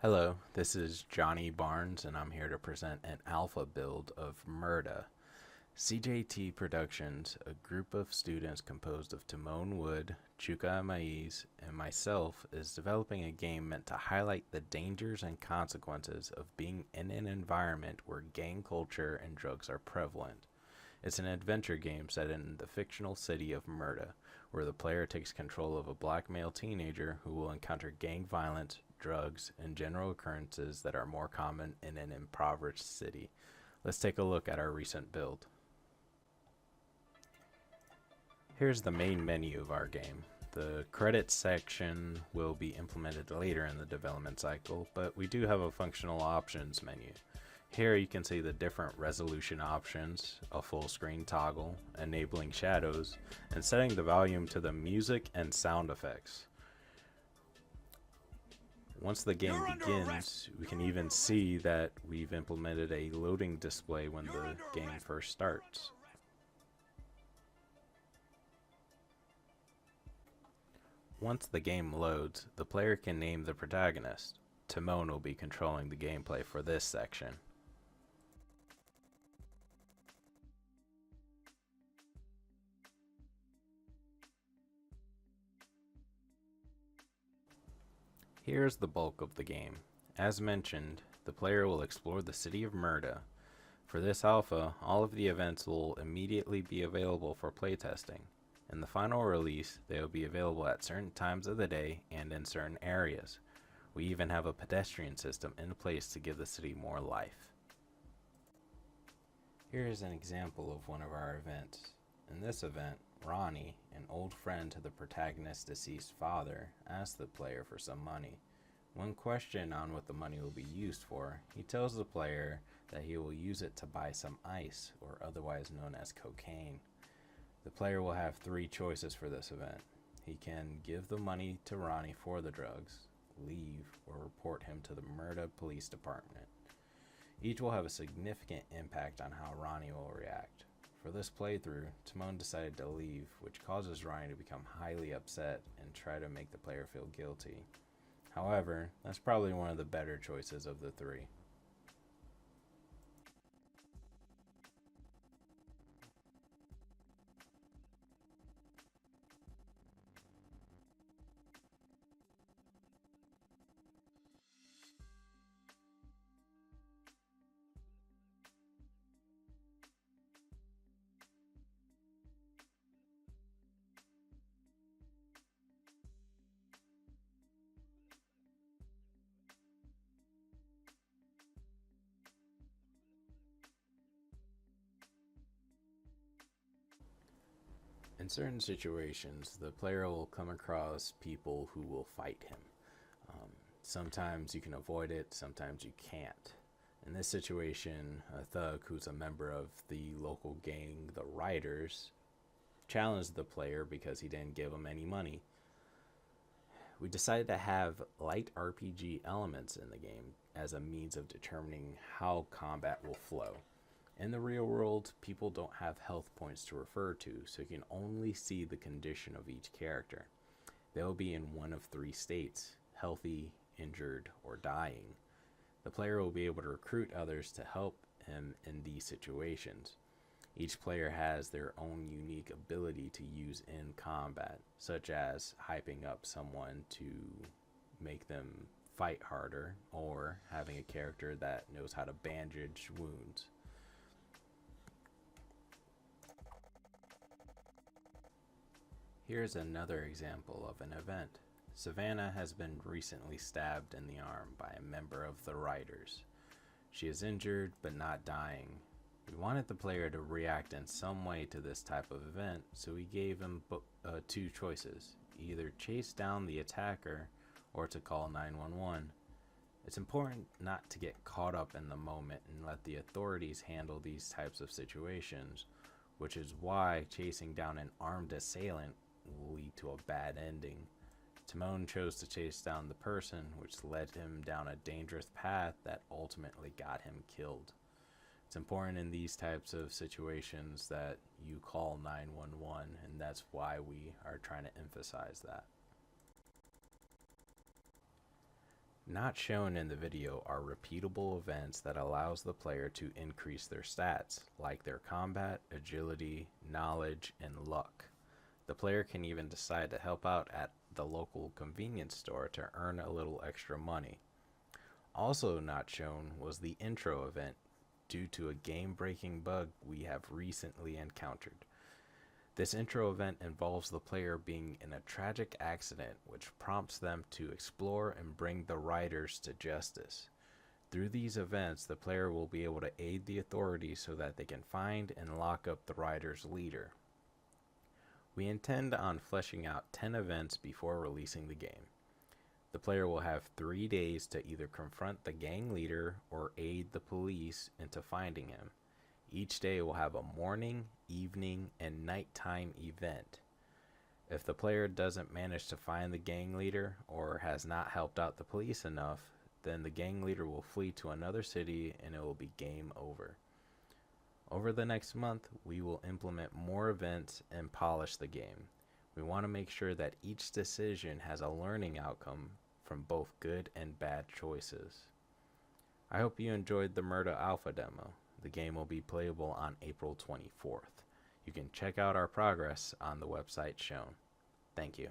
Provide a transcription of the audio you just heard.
Hello, this is Johnny Barnes, and I'm here to present an alpha build of Murta. CJT Productions, a group of students composed of Timon Wood, Chuka Amaeze, and myself, is developing a game meant to highlight the dangers and consequences of being in an environment where gang culture and drugs are prevalent. It's an adventure game set in the fictional city of Murta, where the player takes control of a black male teenager who will encounter gang violence, drugs, and general occurrences that are more common in an impoverished city. Let's take a look at our recent build. Here's the main menu of our game. The credits section will be implemented later in the development cycle, but we do have a functional options menu. Here you can see the different resolution options, a full screen toggle, enabling shadows, and setting the volume to the music and sound effects. Once the game begins, we can even see that we've implemented a loading display when the game first starts. Once the game loads, the player can name the protagonist. Timon will be controlling the gameplay for this section. Here's the bulk of the game. As mentioned, the player will explore the city of Murta. For this alpha, all of the events will immediately be available for playtesting. In the final release, they will be available at certain times of the day and in certain areas. We even have a pedestrian system in place to give the city more life. Here is an example of one of our events. In this event, Ronnie, an old friend to the protagonist's deceased father, asks the player for some money. When questioned on what the money will be used for, he tells the player that he will use it to buy some ice, or otherwise known as cocaine. The player will have three choices for this event. He can give the money to Ronnie for the drugs, leave, or report him to the Murta Police Department. Each will have a significant impact on how Ronnie will react. For this playthrough, Timon decided to leave, which causes Ronnie to become highly upset and try to make the player feel guilty. However, that's probably one of the better choices of the three. In certain situations, the player will come across people who will fight him. Sometimes you can avoid it, sometimes you can't. In this situation, a thug who's a member of the local gang, the Riders, challenged the player because he didn't give him any money. We decided to have light RPG elements in the game as a means of determining how combat will flow. In the real world, people don't have health points to refer to, so you can only see the condition of each character. They'll be in one of three states: healthy, injured, or dying. The player will be able to recruit others to help him in these situations. Each player has their own unique ability to use in combat, such as hyping up someone to make them fight harder, or having a character that knows how to bandage wounds. Here's another example of an event. Savannah has been recently stabbed in the arm by a member of the Riders. She is injured but not dying. We wanted the player to react in some way to this type of event, so we gave him two choices: either chase down the attacker or to call 911. It's important not to get caught up in the moment and let the authorities handle these types of situations, which is why chasing down an armed assailant will lead to a bad ending. Timon chose to chase down the person, which led him down a dangerous path that ultimately got him killed. It's important in these types of situations that you call 911, and that's why we are trying to emphasize that. Not shown in the video are repeatable events that allows the player to increase their stats, like their combat, agility, knowledge, and luck. The player can even decide to help out at the local convenience store to earn a little extra money. Also not shown was the intro event due to a game-breaking bug we have recently encountered. This intro event involves the player being in a tragic accident which prompts them to explore and bring the riders to justice. Through these events, the player will be able to aid the authorities so that they can find and lock up the rider's leader. We intend on fleshing out 10 events before releasing the game. The player will have 3 days to either confront the gang leader or aid the police into finding him. Each day will have a morning, evening, and nighttime event. If the player doesn't manage to find the gang leader or has not helped out the police enough, then the gang leader will flee to another city and it will be game over. Over the next month, we will implement more events and polish the game. We want to make sure that each decision has a learning outcome from both good and bad choices. I hope you enjoyed the Murta alpha demo. The game will be playable on April 24th. You can check out our progress on the website shown. Thank you.